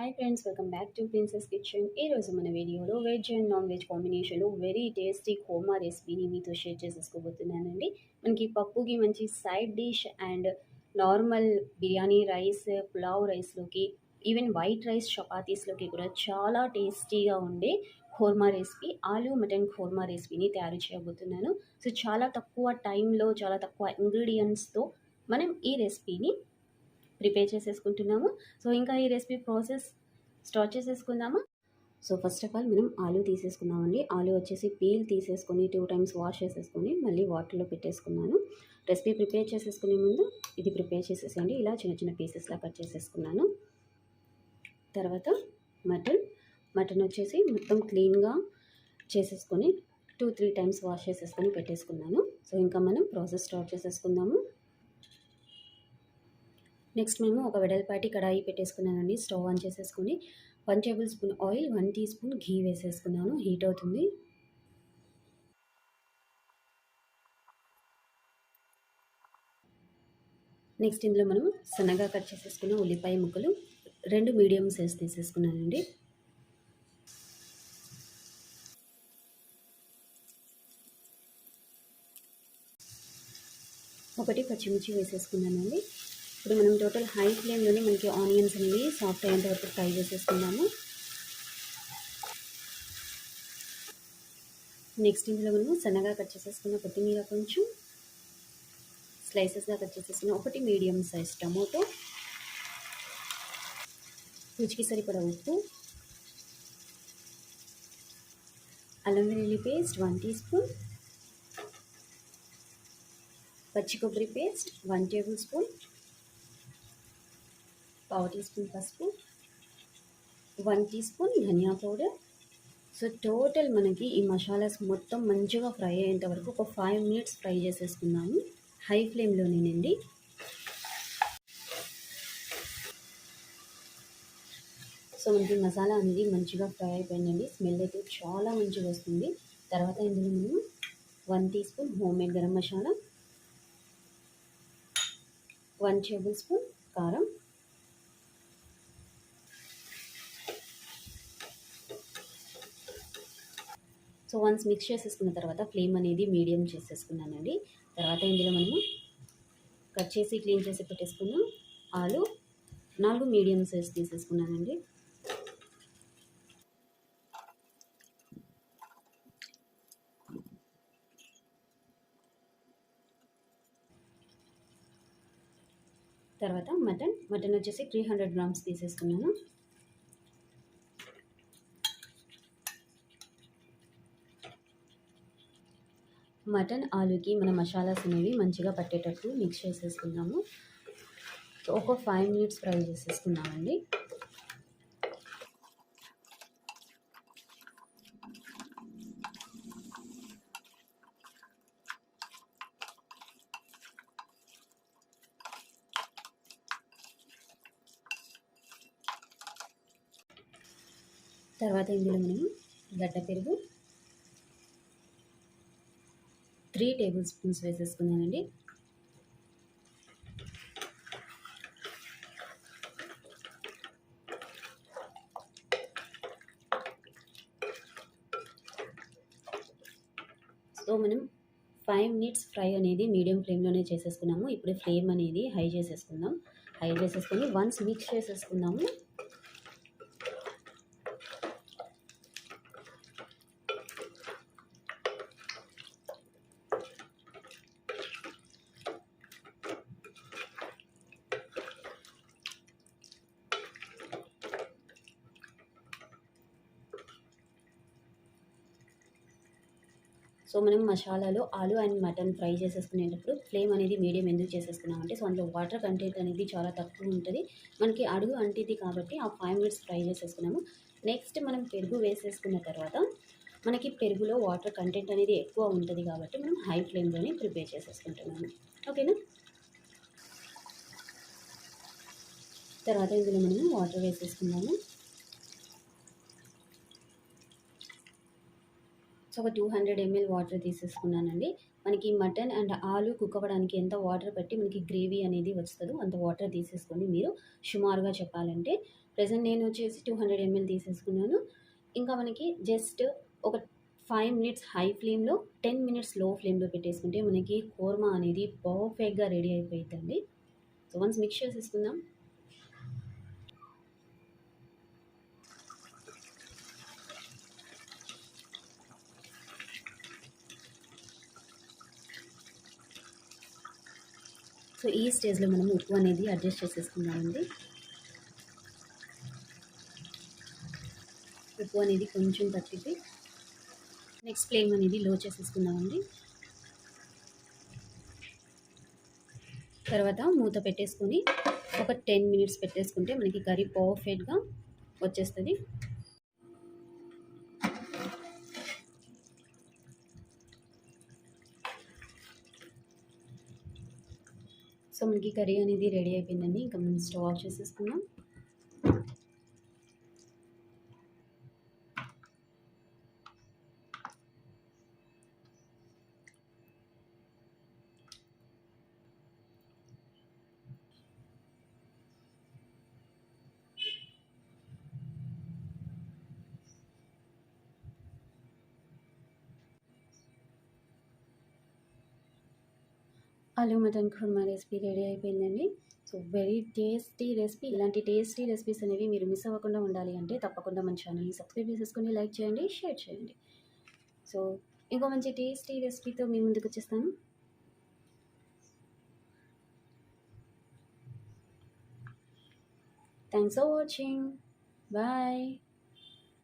Hi friends, welcome back to princess kitchen. ఈరోజు మన వీడియోలో వెజ్ అండ్ నాన్ వెజ్ కాంబినేషన్లో వెరీ టేస్టీ కోర్మా రెసిపీని మీతో షేర్ చేసేసుకోబోతున్నానండి. మనకి పప్పుకి మంచి side dish and normal biryani rice, pulao రైస్లోకి, ఈవెన్ వైట్ రైస్ చపాతీస్లోకి కూడా చాలా టేస్టీగా ఉండే కోర్మా రెసిపీ ఆలూ మటన్ కోర్మా రెసిపీని తయారు చేయబోతున్నాను. సో చాలా తక్కువ టైంలో, చాలా తక్కువ ఇంగ్రీడియంట్స్తో మనం ఈ రెసిపీని ప్రిపేర్ చేసేసుకుంటున్నాము. సో ఇంకా ఈ రెసిపీ ప్రాసెస్ స్టార్ట్ చేసేసుకుందాము. సో ఫస్ట్ ఆఫ్ ఆల్ మనం ఆలూ తీసేసుకుందామండి. ఆలూ వచ్చేసి పీల్ తీసేసుకొని 2 times వాష్ చేసేసుకొని మళ్ళీ వాటర్లో పెట్టేసుకున్నాను. రెసిపీ ప్రిపేర్ చేసేసుకునే ముందు ఇది ప్రిపేర్ చేసేసేయండి. ఇలా చిన్న చిన్న పీసెస్లా కట్ చేసేసుకున్నాను. తర్వాత మటన్ వచ్చేసి మొత్తం క్లీన్గా చేసేసుకొని 2-3 times వాష్ చేసేసుకొని పెట్టేసుకున్నాను. సో ఇంకా మనం ప్రాసెస్ స్టార్ట్ చేసేసుకుందాము. నెక్స్ట్ మేము ఒక వెడల్పాటి కడాయి పెట్టేసుకున్నానండి. స్టవ్ ఆన్ చేసేసుకొని 1 tablespoon ఆయిల్, 1 teaspoon ఘీ వేసేసుకున్నాను. హీట్ అవుతుంది. నెక్స్ట్ ఇందులో మనం సన్నగా కట్ చేసేసుకున్న ఉల్లిపాయ ముక్కలు 2 మీడియం సైజ్ తీసేసుకున్నానండి. ఒకటి పచ్చిమిర్చి వేసేసుకున్నానండి. ఇప్పుడు మనం టోటల్ హై ఫ్లేమ్లోనే మనకి ఆనియన్స్ అనేవి సాఫ్ట్ అయ్యేంత వరకు ఫ్రై చేసేసుకున్నాము. నెక్స్ట్ ఇందులో మనము సన్నగా కట్ చేసేసుకున్న కొత్తిమీర, కొంచెం స్లైసెస్గా కట్ చేసేసుకున్న 1 మీడియం సైజ్ టమాటో, రుచికి సరిపడా ఉప్పు, అల్లం వెల్లుల్లి పేస్ట్ 1 teaspoon, పచ్చి కొబ్బరి పేస్ట్ 1 tablespoon, పావు టీ స్పూన్ పసుపు, 1 teaspoon ధనియా పౌడర్. సో టోటల్ మనకి ఈ మసాలాస్ మొత్తం మంచిగా ఫ్రై అయ్యేంత వరకు ఒక 5 minutes ఫ్రై చేసేసుకున్నాము హై ఫ్లేమ్లోనేనండి. సో మనకి మసాలా అనేది మంచిగా ఫ్రై అయిపోయిందండి. స్మెల్ అయితే చాలా మంచిగా వస్తుంది. తర్వాత ఇందులో మనం 1 teaspoon home made garam masala, 1 tablespoon కారం, సో వన్స్ మిక్స్ చేసేసుకున్న తర్వాత ఫ్లేమ్ అనేది మీడియం చేసేసుకున్నానండి. తర్వాత ఇందులో మనము కట్ చేసి క్లీన్ చేసి పెట్టేసుకున్న ఆలు 4 మీడియం సైజ్ తీసేసుకున్నానండి. తర్వాత మటన్ వచ్చేసి 300 grams తీసేసుకున్నాను. మటన్ ఆలూకి మన మసాలాస్ అనేవి మంచిగా పట్టేటట్టు మిక్స్ చేసేసుకున్నాము. సో ఒక 5 minutes ఫ్రై చేసేసుకున్నామండి. తర్వాత ఇందులో మనం గడ్డ పెరుగు 3 tablespoons వేసేసుకున్నానండి. సో మనం 5 minutes ఫ్రై అనేది మీడియం ఫ్లేమ్లోనే చేసేసుకున్నాము. ఇప్పుడు ఫ్లేమ్ అనేది హై చేసేసుకుందాం. హై చేసేసుకొని వన్స్ మిక్స్ చేసేసుకుందాము. సో మనం మసాలాలో ఆలు అండ్ మటన్ ఫ్రై చేసేసుకునేటప్పుడు ఫ్లేమ్ అనేది మీడియం ఎందుకు చేసేసుకున్నామంటే, సో అందులో వాటర్ కంటెంట్ అనేది చాలా తక్కువ ఉంటుంది. మనకి అడుగు అంటిది కాబట్టి ఆ 5 minutes ఫ్రై చేసేసుకున్నాము. నెక్స్ట్ మనం పెరుగు వేసేసుకున్న తర్వాత మనకి పెరుగులో వాటర్ కంటెంట్ అనేది ఎక్కువ ఉంటుంది కాబట్టి మనం హై ఫ్లేమ్లోనే ప్రిపేర్ చేసేసుకుంటున్నాము. ఓకేనా. తర్వాత ఇందులో మనం వాటర్ వేసేసుకున్నాము. సో ఒక 200 ml వాటర్ తీసేసుకున్నానండి. మనకి మటన్ అండ్ ఆలు కుక్ అవ్వడానికి ఎంత వాటర్ పట్టి మనకి గ్రేవీ అనేది వస్తుందో అంత వాటర్ తీసేసుకొని మీరు సుమారుగా చెప్పాలంటే ప్రెజెంట్ నేను వచ్చేసి 200 ml తీసేసుకున్నాను. ఇంకా మనకి జస్ట్ ఒక 5 మినిట్స్ హై ఫ్లేమ్లో, 10 మినిట్స్ లో ఫ్లేమ్లో పెట్టేసుకుంటే మనకి కోర్మా అనేది పర్ఫెక్ట్గా రెడీ అయిపోతుందండి. సో వన్స్ మిక్స్ చేసేసుకుందాం. సో ఈ స్టేజ్లో మనం ఉప్పు అనేది అడ్జస్ట్ చేసేసుకుందామండి. ఉప్పు అనేది కొంచెం తగ్గితే నెక్స్ట్ ఫ్లేమ్ అనేది లో చేసేసుకుందామండి. తర్వాత మూత పెట్టేసుకొని ఒక 10 మినిట్స్ పెట్టేసుకుంటే మనకి కర్రీ పర్ఫెక్ట్గా వచ్చేస్తుంది. సో మనకి కర్రీ అనేది రెడీ అయిపోయిందండి. ఇంకా మనం స్టవ్ ఆఫ్ చేసేసుకుందాం. Aloo mutton kurma recipe ready అయిపోయిందండి. So very tasty recipe. ఇలాంటి టేస్టీ రెసిపీస్ అనేవి మీరు మిస్ అవ్వకుండా ఉండాలి అంటే తప్పకుండా మన ఛానల్ని సబ్స్క్రైబ్ చేసేసుకొని లైక్ చేయండి, షేర్ చేయండి. సో ఇంకో మంచి టేస్టీ రెసిపీతో మీ ముందుకు వచ్చేస్తాను. Thanks for watching. బాయ్.